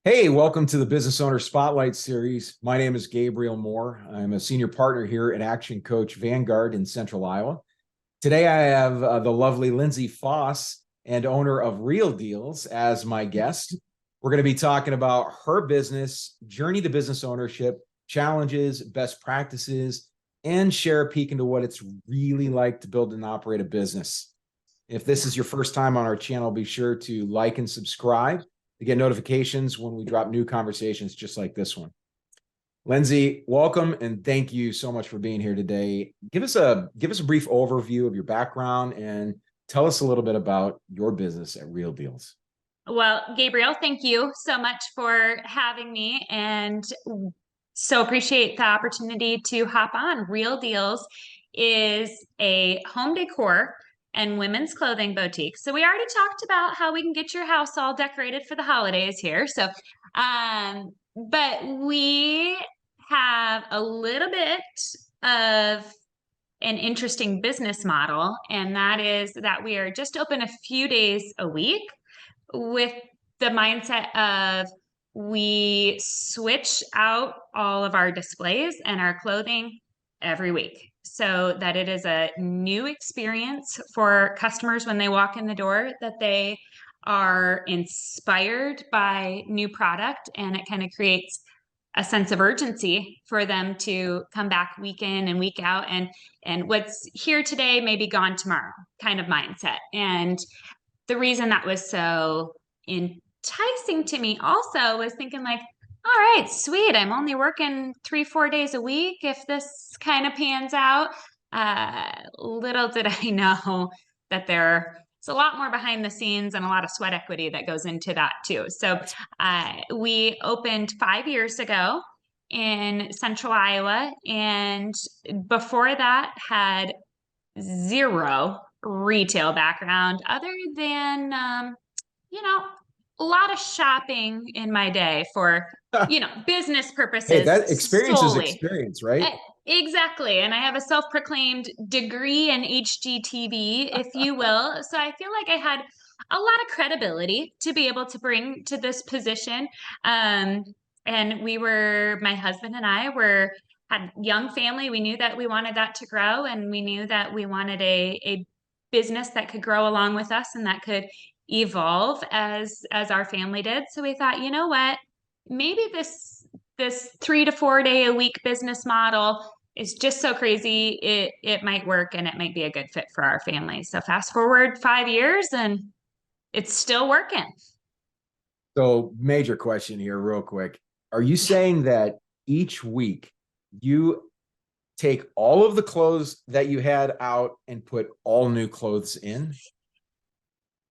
Hey, welcome to the Business Owner Spotlight Series. My name is Gabriel Moore. I'm a senior partner here at Action Coach Vanguard in Central Iowa. Today, I have the lovely Lindsey Foss and owner of Real Deals as my guest. We're going to be talking about her business, journey to business ownership, challenges, best practices, and share a peek into what it's really like to build and operate a business. If this is your first time on our channel, be sure to like and subscribe to get notifications when we drop new conversations just like this one. Lindsey, welcome and thank you so much for being here today. Give us a brief overview of your background and tell us a little bit about your business at Real Deals. Well, Gabriel, thank you so much for having me and so appreciate the opportunity to hop on. Real Deals is a home decor and women's clothing boutique. So we already talked about how we can get your house all decorated for the holidays here. But we have a little bit of an interesting business model, and that is that we are just open a few days a week with the mindset of we switch out all of our displays and our clothing every week so that it is a new experience for customers when they walk in the door, that they are inspired by new product, and it kind of creates a sense of urgency for them to come back week in and week out, and what's here today may be gone tomorrow kind of mindset. And the reason that was so enticing to me also was thinking like, all right, sweet. I'm only working 3-4 days a week if this kind of pans out. Little did I know that there's a lot more behind the scenes and a lot of sweat equity that goes into that too. So we opened 5 years ago in Central Iowa, and before that had zero retail background other than you know a lot of shopping in my day for business Hey, purposes that experience is solely. experience, right? Exactly. And I have a self-proclaimed degree in HGTV, if you will. So I feel like I had a lot of credibility to be able to bring to this position. Um, and my husband and I had young family. We knew that we wanted that to grow, and we knew that we wanted a business that could grow along with us and that could evolve as our family did. So we thought, you know what? Maybe this 3 to 4 day a week business model is just so crazy. It might work, and it might be a good fit for our family. So fast forward 5 years and it's still working. So, major question here, real quick. Are you saying that each week you take all of the clothes that you had out and put all new clothes in?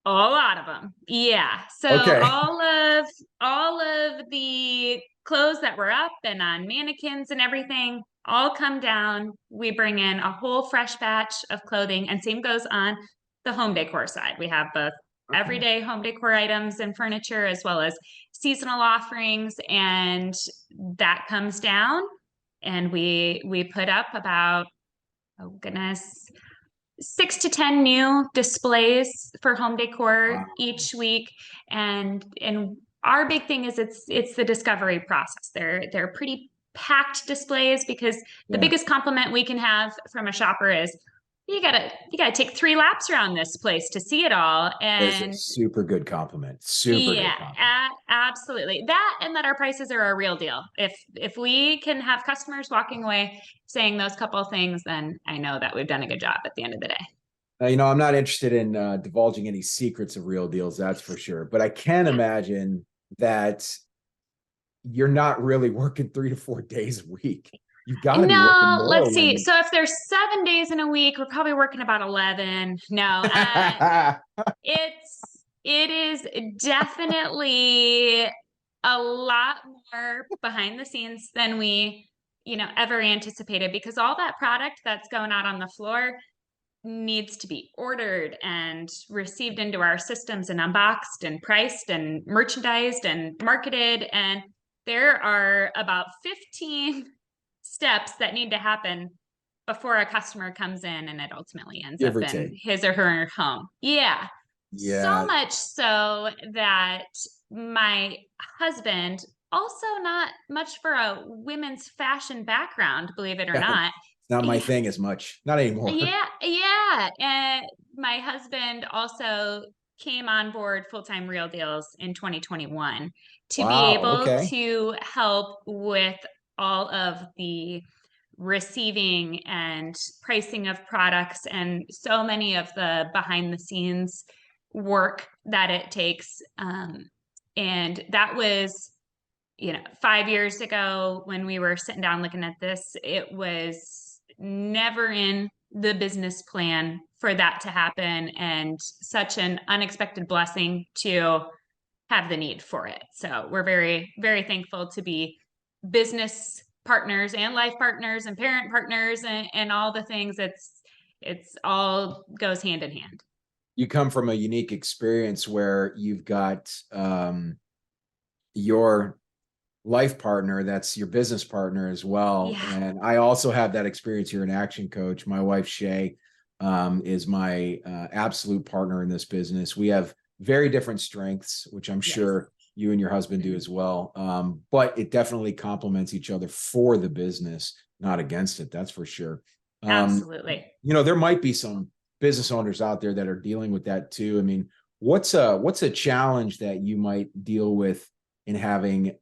A lot of them. Yeah. So Okay. all of the clothes that were up and on mannequins and everything all come down. We bring in a whole fresh batch of clothing, and same goes on the home decor side. We have both Okay. everyday home decor items and furniture as well as seasonal offerings, and that comes down, and we put up about, oh goodness, 6 to 10 new displays for home decor Wow. each week. And our big thing is it's the discovery process. They're pretty packed displays, because the Yeah. biggest compliment we can have from a shopper is you gotta take 3 laps around this place to see it all. That is a And super good compliment. Super good yeah, compliment. absolutely. That, and that our prices are a real deal. If we can have customers walking away saying those couple of things, then I know that we've done a good job at the end of the day. I'm not interested in divulging any secrets of Real Deals, that's for sure. But I can imagine that you're not really working 3 to 4 days a week. You've got to be working No, more let's see. when. So if there's 7 days in a week, we're probably working about 11. No, it is definitely a lot more behind the scenes than we, ever anticipated, because all that product that's going out on the floor needs to be ordered and received into our systems and unboxed and priced and merchandised and marketed. And there are about 15 steps that need to happen before a customer comes in and it ultimately ends Give up or in take. his or her home. Yeah. So Yeah. much so that my husband, also not much for a women's fashion background, believe it or Yeah. not. It's not my Yeah, thing as much. Not anymore. yeah, yeah. And my husband also came on board full-time Real Deals in 2021 to be Wow. able Okay. to help with all of the receiving and pricing of products and so many of the behind the scenes work that it takes. And that was, 5 years ago when we were sitting down looking at this, it was never in the business plan for that to happen, and such an unexpected blessing to have the need for it. So we're very, very thankful to be business partners and life partners and parent partners and all the things. It's all goes hand in hand. You come from a unique experience where you've got your life partner that's your business partner as well. Yeah. And I also have that experience here in Action Coach. My wife Shay is my absolute partner in this business. We have very different strengths, which I'm Yes. sure you and your husband do as well. But it definitely complements each other for the business, not against it. That's for sure. um, Absolutely. there might be some business owners out there that are dealing with that too. I mean, what's a challenge that you might deal with in having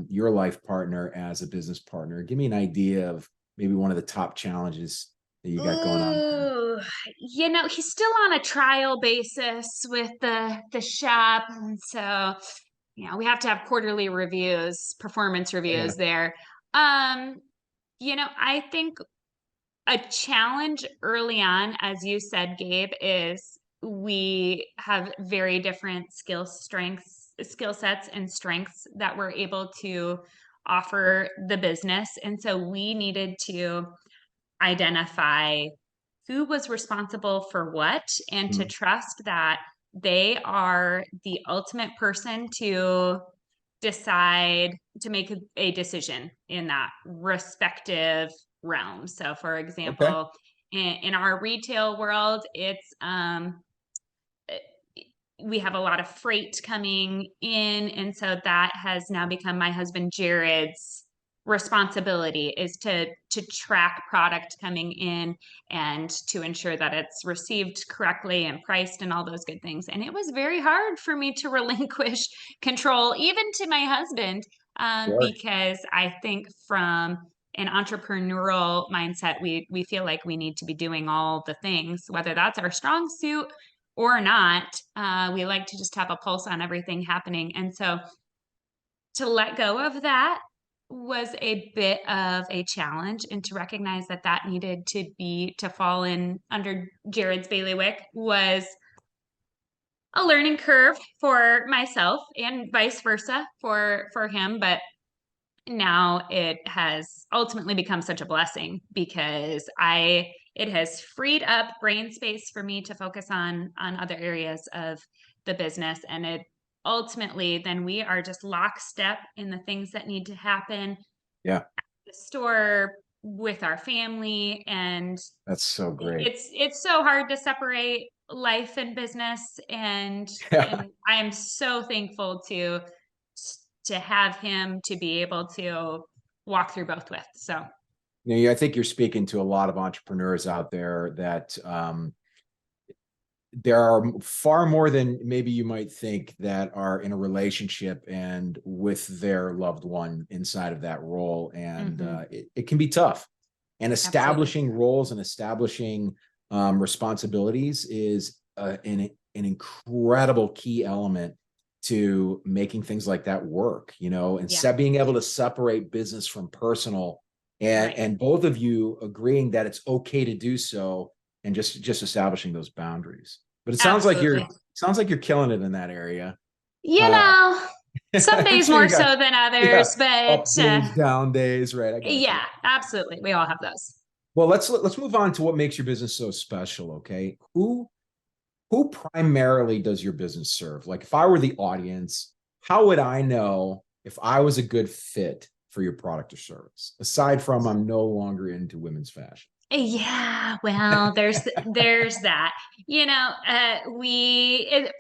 your life partner as a business partner? Give me an idea of maybe one of the top challenges that you got going on there. Ooh, he's still on a trial basis with the shop, and so we have to have quarterly reviews, performance Yeah. reviews there. Um, I think a challenge early on, as you said, Gabe, is we have very different skill sets and strengths that we're able to offer the business. And so we needed to identify who was responsible for what, and to Mm. trust that they are the ultimate person to decide to make a decision in that respective realm. So for Okay. example, in our retail world, it's eh, we have a lot of freight coming in, and so that has now become my husband Jared's responsibility, is to track product coming in and to ensure that it's received correctly and priced and all those good things. And it was very hard for me to relinquish control even to my husband, Sure. because I think from an entrepreneurial mindset, we feel like we need to be doing all the things, whether that's our strong suit or not. We like to just have a pulse on everything happening. And so to let go of that was a bit of a challenge, and to recognize that that needed to fall in under Jared's bailiwick was a learning curve for myself, and vice versa for him. But now it has ultimately become such a blessing, because I it has freed up brain space for me to focus on other areas of the business. And it ultimately, then we are just lockstep in the things that need to happen at Yeah. the store with our family. And That's so great. it's so hard to separate life and business, and Yeah. and I am so thankful to have him to be able to walk through both with. So I think you're speaking to a lot of entrepreneurs out there that there are far more than maybe you might think that are in a relationship and with their loved one inside of that role. And mhm, it can be tough. And absolutely. establishing roles and establishing responsibilities is an incredible key element to making things like that work, and Yeah, being able to separate business from personal, and right. both of you agreeing that it's okay to do so, and just establishing those boundaries. But it Absolutely. sounds like you're killing it in that area. You Uh, know, some I'm days sure you more got, so than yeah, others, but up days, down days, right? I got you. yeah, absolutely. We all have those. Well, let's move on to what makes your business so special. Okay, who primarily does your business serve? Like, if I were the audience, how would I know if I was a good fit for your product or service? Aside from I'm no longer into women's fashion. Yeah, well, there's that.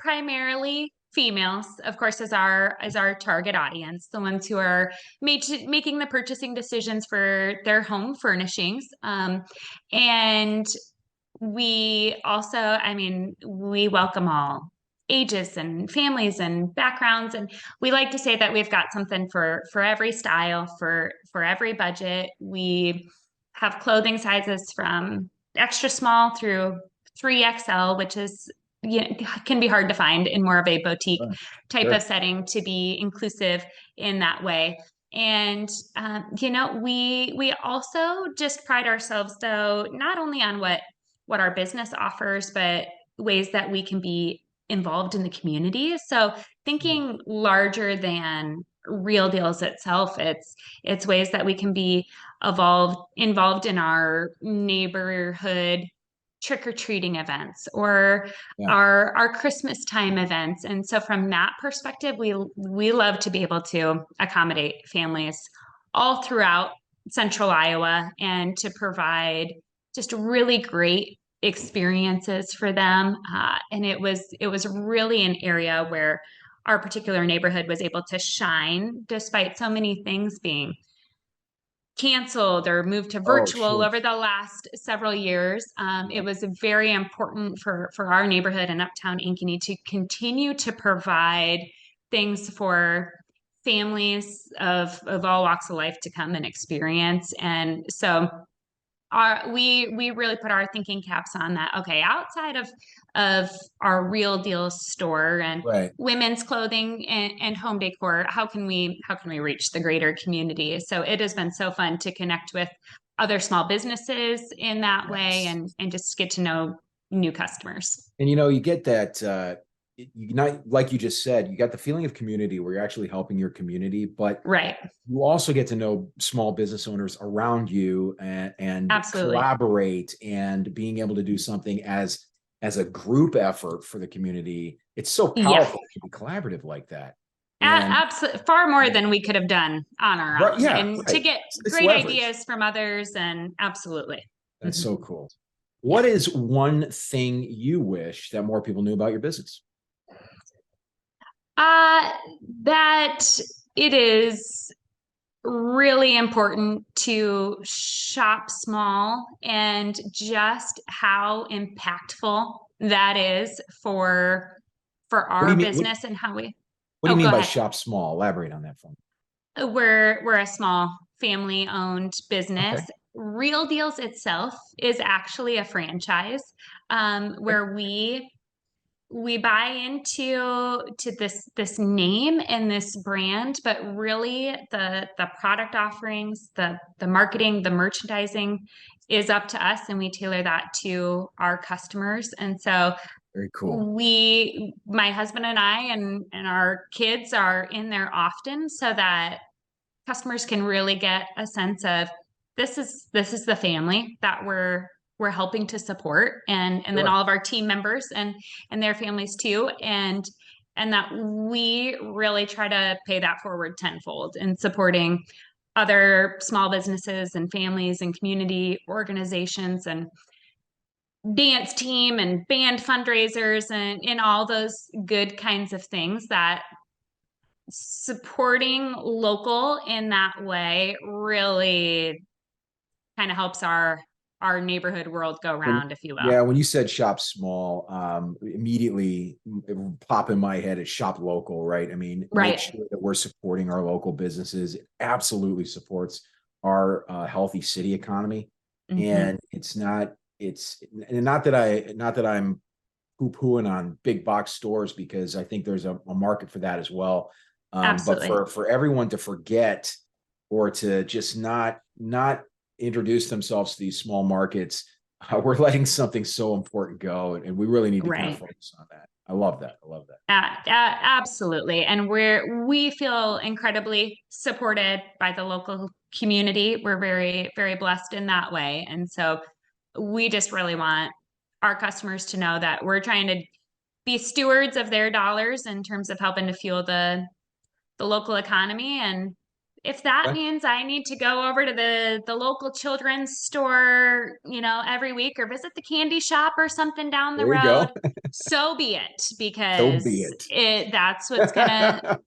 Primarily females, of course, as our target audience, the ones who are making the purchasing decisions for their home furnishings. And we also, we welcome all ages and families and backgrounds, and we like to say that we've got something for every style, for every budget. We have clothing sizes from extra small through 3XL, which is, can be hard to find in more of a boutique Sure. type Sure. of setting, to be inclusive in that way. And we also just pride ourselves, though, not only on what our business offers, but ways that we can be involved in the community. So thinking larger than Real Deals itself, it's ways that we can be involved in our neighborhood trick-or-treating events, or Yeah. our Christmas time events. And so from that perspective, we love to be able to accommodate families all throughout central Iowa, and to provide just really great experiences for them. And it was really an area where our particular neighborhood was able to shine, despite so many things being canceled or moved to Oh, virtual sure. over the last several years. It was very important for our neighborhood in Uptown Ankeny to continue to provide things for families of all walks of life to come and experience. And so we really put our thinking caps on that. Okay, outside of our Real Deals store and Right. women's clothing and home decor, how can we reach the greater community? So it has been so fun to connect with other small businesses in that way, Yes. and just get to know new customers. And you get that you not like you just said, you got the feeling of community where you're actually helping your community, but Right. you also get to know small business owners around you, and Absolutely. collaborate, and being able to do something as a group effort for the community. It's so Yeah. powerful to be collaborative like that. And Absolutely, far more than we could have done on our right, own, yeah, and to right. get It's great leverage. ideas from others, and absolutely. That's Mhm. so cool. Yeah. What is one thing you wish that more people knew about your business? Uh, that it is really important to shop small, and just how impactful that is for What do our you mean? What, business, and how we. what do you Oh, mean go by ahead. shop small? Elaborate on that for me. We're a small family-owned business. Okay. Real Deals itself is actually a franchise, Okay. where we buy into this name and this brand, but really the product offerings, the marketing, the merchandising is up to us, and we tailor that to our customers. And so Very cool. my husband and I and our kids are in there often, so that customers can really get a sense of, this is the family that we're helping to support, and then Sure. all of our team members and their families too, and that we really try to pay that forward tenfold in supporting other small businesses and families and community organizations and dance team and band fundraisers, and all those good kinds of things. That supporting local in that way really kind of helps our neighborhood world go When round, if you will. Yeah, when you said shop small, immediately it would pop in my head is shop local, right? I mean, make Right. sure that we're supporting our local businesses. It absolutely supports our healthy city economy. Hmm. And it's and not that I'm poo-pooing on big box stores, because I think there's a market for that as well. But Absolutely. for everyone to forget, or to just not introduce themselves to these small markets, we're letting something so important go, and we really need to kind of Right. focus on that. I love that. I love that. Absolutely. And we feel incredibly supported by the local community. We're very, very blessed in that way. And so we just really want our customers to know that we're trying to be stewards of their dollars in terms of helping to fuel the local economy, if that Okay. means I need to go over to the local children's store, every week or visit the candy shop or something down the There you road, go. so be it, So be because it. that's what's gonna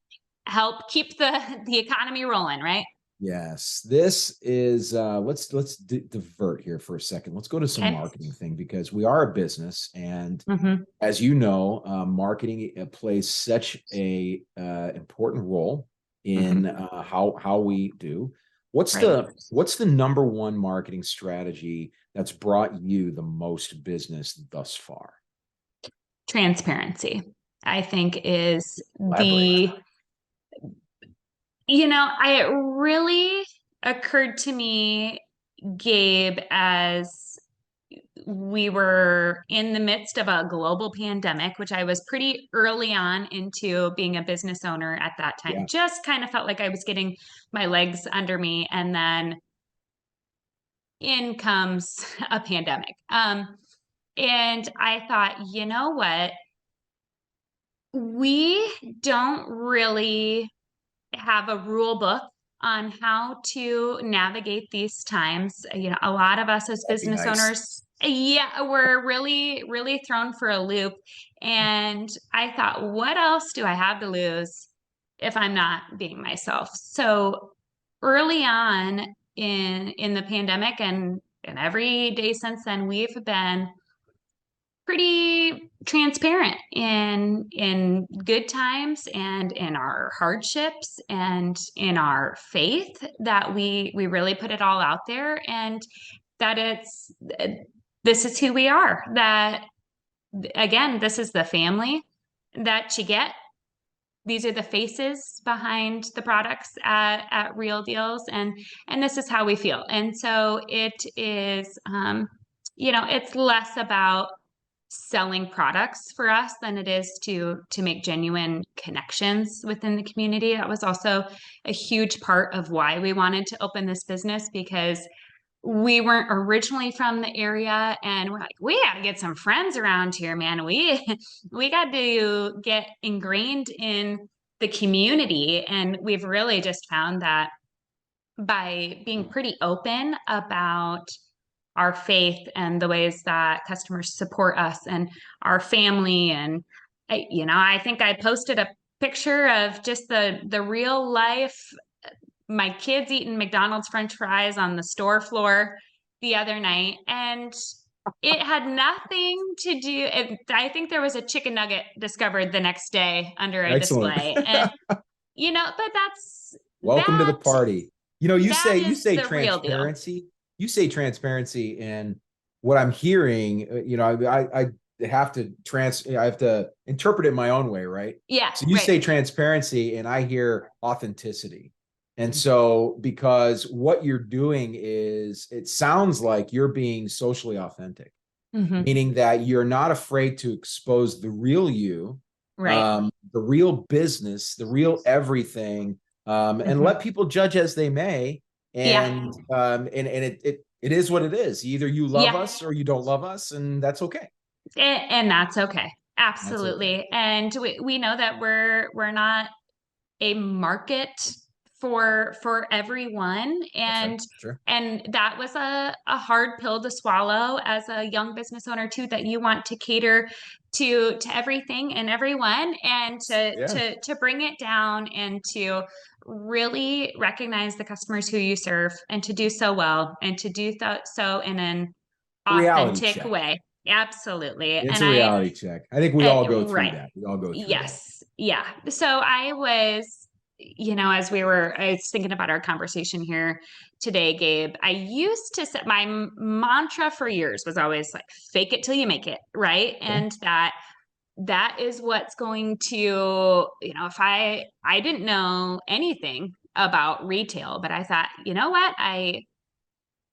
help keep the economy rolling, right? Yes, this is let's divert here for a second. Let's go to some Okay. marketing thing because we are a business, and Mm-hmm. as you know, marketing plays such a important role Mm-hmm. in how we do. What's Right. the number one marketing strategy that's brought you the most business thus far? Transparency, I think, is Elaborate. it really occurred to me, Gabe, as we were in the midst of a global pandemic, which I was pretty early on into being a business owner at that time. Yeah. Just kind of felt like I was getting my legs under me. And then in comes a pandemic. And I thought, you know what? We don't really have a rule book on how to navigate these times. A lot of us as That'd be business nice. owners, yeah, we're really, really thrown for a loop. And I thought, what else do I have to lose if I'm not being myself? So early on in the pandemic and every day since then, we've been pretty transparent in good times and in our hardships and in our faith, that we really put it all out there, and that it's this is who we are, that again, this is the family that you get. These are the faces behind the products at Real Deals, and this is how we feel. And so it is, it's less about selling products for us than it is to make genuine connections within the community. That was also a huge part of why we wanted to open this business, because we weren't originally from the area, and we're like, we got to get some friends around here, man. We got to get ingrained in the community, and we've really just found that by being pretty open about our faith and the ways that customers support us and our family. And I think I posted a picture of just the real life, my kids eating McDonald's French fries on the store floor the other night, and it had nothing to do. I think there was a chicken nugget discovered the next day under a Excellent. display, and but Welcome to the that party. You know, you that say is the real deal. You say transparency, and what I'm hearing, I have to I have to interpret it my own way, right? Yeah, So you right. say transparency, and I hear authenticity. And so, because what you're doing is, it sounds like you're being socially authentic, Mm-hmm. meaning that you're not afraid to expose the real you, Right. the real business, the real everything, and Mm-hmm. let people judge as they may. Yeah. And it is what it is. Either you love Yeah. us or you don't love us, and that's okay. And that's okay. That's okay. Absolutely. And we know that we're not a market for everyone, That's right. and Sure. that was a hard pill to swallow as a young business owner too, that you want to cater to everything and everyone, and Yeah. to bring it down and to really recognize the customers who you serve, and to do so well, and to do so in an Reality authentic check. way. Absolutely. It's And a reality check. I think we all go through right. that. We all go through that. Yes. Yeah. So I was, as I was thinking about our conversation here today, Gabe, I used to set my mantra for years was always like, fake it till you make it. Right. Okay. And that is what's going to, if I didn't know anything about retail, but I thought, you know what, I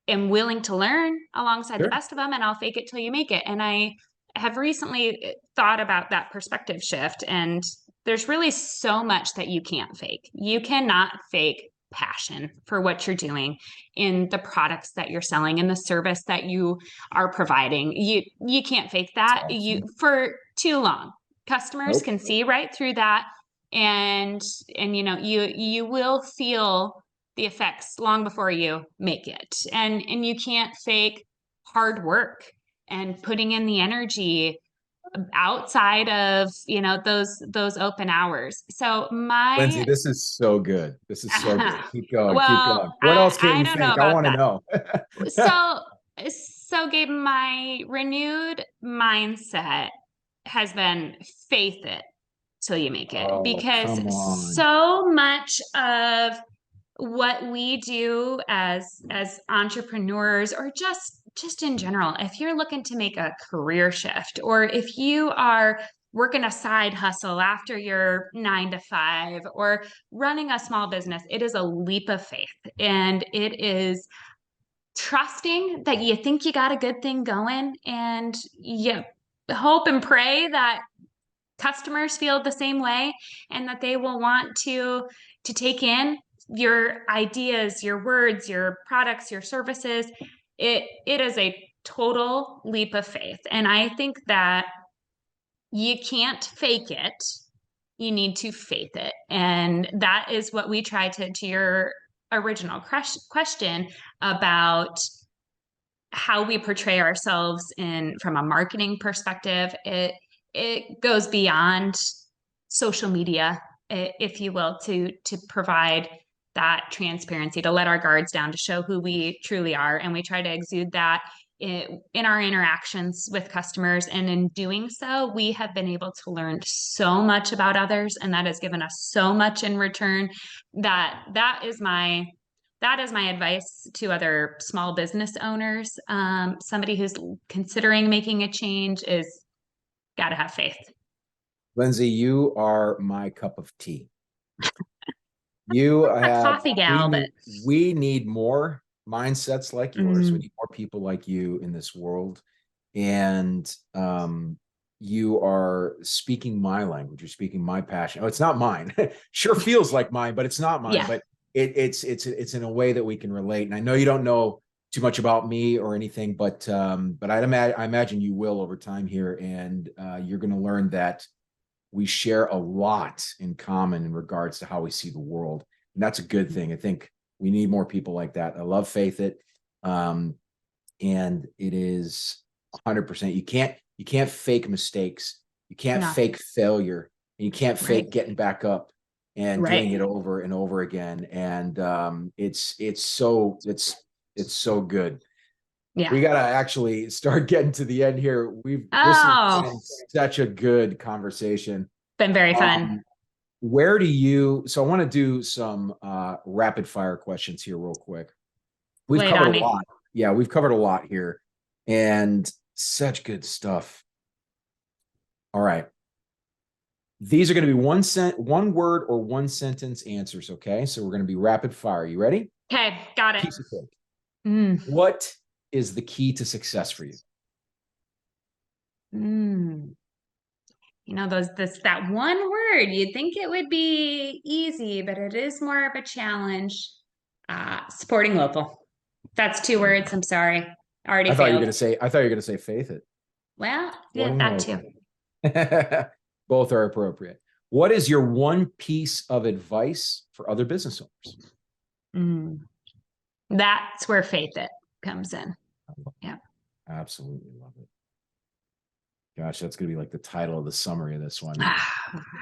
am willing to learn alongside the Sure. best of them, and I'll fake it till you make it. And I have recently thought about that perspective shift, and there's really so much that you can't fake. You cannot fake passion for what you're doing in the products that you're selling and the service that you are providing. You can't fake That's that you awesome. for too long. Customers Nope. can see right through that, and you will feel the effects long before you make it. And you can't fake hard work and putting in the energy outside of, those open hours. So Lindsay, my this is so good. This is so good. Keep going. Keep going. well, What else can't I you don't know fake? I about want to that. know. So Gabe, my renewed mindset has been faith it till you make it, Oh, because come on. so much of what we do as entrepreneurs, or just in general, if you're looking to make a career shift, or if you are working a side hustle after your 9 to 5, or running a small business, it is a leap of faith, and it is trusting that you think you got a good thing going, and you hope and pray that customers feel the same way, and that they will want to take in your ideas, your words, your products, your services. It is a total leap of faith, and I think that you can't fake it. You need to faith it, and that is what we try to your original question about how we portray ourselves in from a marketing perspective. It goes beyond social media, if you will, to provide that transparency, to let our guards down, to show who we truly are, and we try to exude that in our interactions with customers. And in doing so, we have been able to learn so much about others, and that has given us so much in return. That is my advice to other small business owners. Somebody who's considering making a change is got to have faith. Lindsay, you are my cup of tea. You A have, coffee gal, but we need more mindsets like yours. We mm, need more people like you in this world. And you are speaking my language. You're speaking my passion. Oh, it's not mine. Sure feels like mine, but it's not mine. yeah, But it's in a way that we can relate. And I know you don't know too much about me or anything, but I imagine you will over time here, and you're going to learn that we share a lot in common in regards to how we see the world. And that's a good thing. I think we need more people like that. I love Faith It. And it is 100%. You can't fake mistakes. You can't no, fake failure. And you can't right, fake getting back up and doing it right, over and over again. And it's so good. yeah. We got to actually start getting to the end here. This has Oh, been such a good conversation. been very fun. Um, where do you, so I want to do some rapid fire questions here real quick. We've Lay it covered on a me. lot. Yeah, we've covered a lot here and such good stuff. All right. These are going to be one word or one sentence answers. Okay. So we're going to be rapid fire. You ready? Okay, got it. Piece of cake. Mm, What is the key to success for you? mm. That one word, you'd think it would be easy, but it is more of a challenge. Supporting local. That's 2 words. I'm sorry. Already failed. I thought you were going to say faith it. Well, yeah, Supporting that too. local. Both are appropriate. What is your one piece of advice for other business owners? Mm. That's where faith it comes in. Yeah. Absolutely love it. Gosh, that's going to be like the title of the summary of this one. I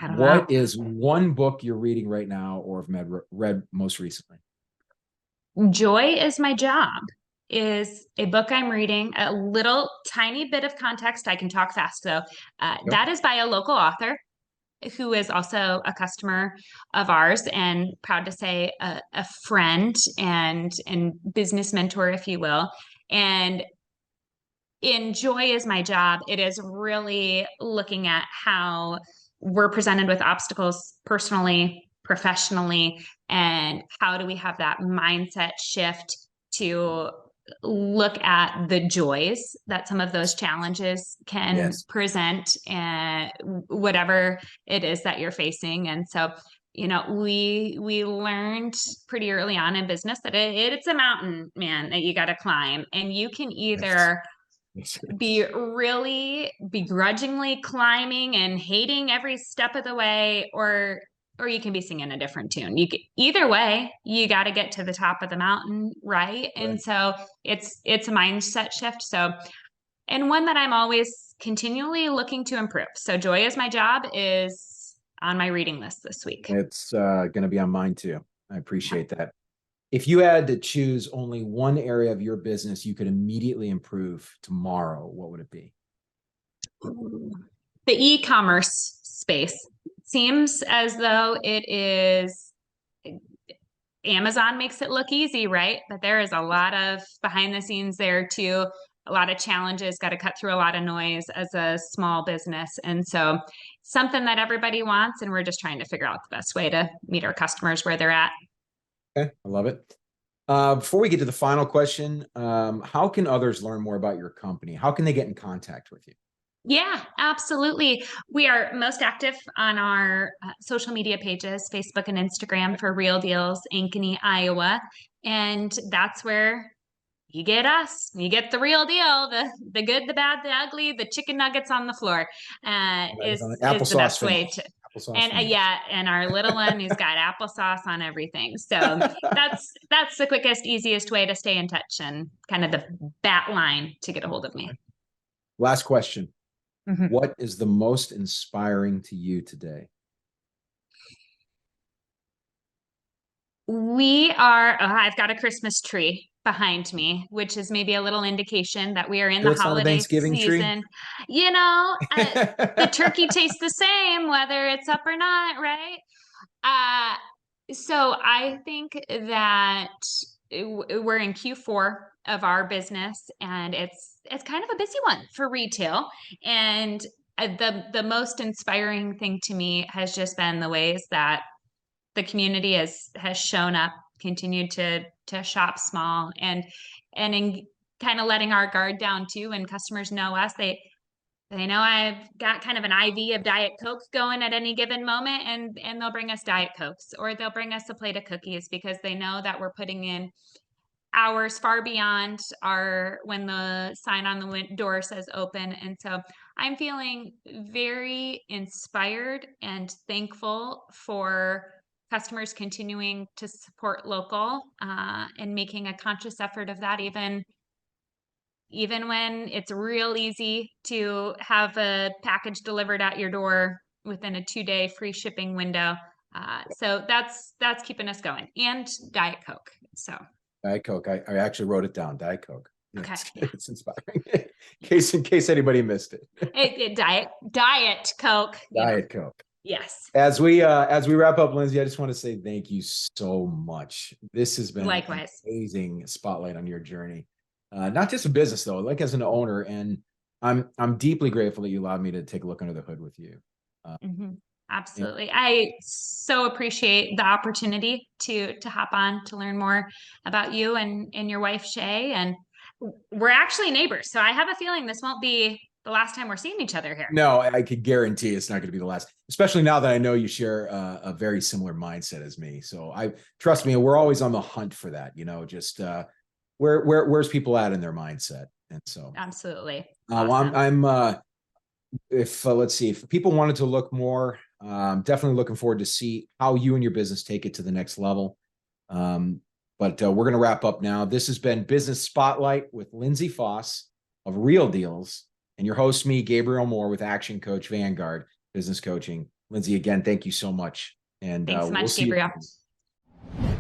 don't know. What is one book you're reading right now or have read most recently? Joy is My Job is a book I'm reading. A little tiny bit of context. I can talk fast though. Yep. That is by a local author who is also a customer of ours, and proud to say a friend and business mentor, if you will. And in Joy is My Job, it is really looking at how we're presented with obstacles personally, professionally, and how do we have that mindset shift to look at the joys that some of those challenges can Yes. present, and whatever it is that you're facing. And so, we learned pretty early on in business that it's a mountain, man, that you got to climb, and you can Yes. either be really begrudgingly climbing and hating every step of the way, or or you can be singing a different tune. Either way, you got to get to the top of the mountain, right? And so it's a mindset shift. So, and one that I'm always continually looking to improve. So Joy is my job is on my reading list this week. It's going to be on mine too. I appreciate that. If you had to choose only one area of your business you could immediately improve tomorrow, what would it be? The e-commerce space seems as though it is Amazon makes it look easy, right? But there is a lot of behind the scenes there too, a lot of challenges, got to cut through a lot of noise as a small business. And so something that everybody wants, and we're just trying to figure out the best way to meet our customers where they're at. Okay, I love it. Before we get to the final question, how can others learn more about your company? How can they get in contact with you? Yeah, absolutely. We are most active on our social media pages, Facebook and Instagram for Real Deals Ankeny, Iowa. And that's where you get us. You get the real deal, the good, the bad, the ugly, the chicken nuggets on the floor is the best way to. And yeah, and our little one who's got applesauce on everything. So that's the quickest, easiest way to stay in touch and kind of the bat line to get a hold of me. Last question. What is the most inspiring to you today? I've got a Christmas tree behind me, which is maybe a little indication that we are in the holiday season. You know, the turkey tastes the same, whether it's up or not, right? So I think that we're in Q4 of our business, and it's kind of a busy one for retail. And the most inspiring thing to me has just been the ways that the community has shown up, continued to shop small, and in kind of letting our guard down too. When customers know us, they know I've got kind of an IV of Diet Coke going at any given moment, and they'll bring us Diet Cokes, or they'll bring us a plate of cookies because they know that we're putting in hours far beyond when the sign on the door says open. And so I'm feeling very inspired and thankful for customers continuing to support local and making a conscious effort of that, even when it's real easy to have a package delivered at your door within a 2-day free shipping window. So that's keeping us going. And Diet Coke. So Diet Coke. I actually wrote it down. Diet Coke. Okay. It's inspiring. in case anybody missed it. Diet Coke. Diet Coke. Yes. As we wrap up, Lindsey, I just want to say thank you so much. This has been likewise an amazing spotlight on your journey. Not just a business though, like as an owner, and I'm deeply grateful that you allowed me to take a look under the hood with you. Absolutely. Yeah. I so appreciate the opportunity to hop on to learn more about you and your wife, Shay. And we're actually neighbors. So I have a feeling this won't be the last time we're seeing each other here. No, I could guarantee it's not going to be the last, especially now that I know you share a very similar mindset as me. So trust me, we're always on the hunt for that, just where's people at in their mindset. And so absolutely. Awesome. Let's see, if people wanted to look more, definitely looking forward to see how you and your business take it to the next level. But we're going to wrap up now. This has been Business Spotlight with Lindsey Foss of Real Deals, and your host, me, Gabriel Moore, with Action Coach Vanguard Business Coaching. Lindsey, again, thank you so much. And thanks so much, we'll see Gabriel. you.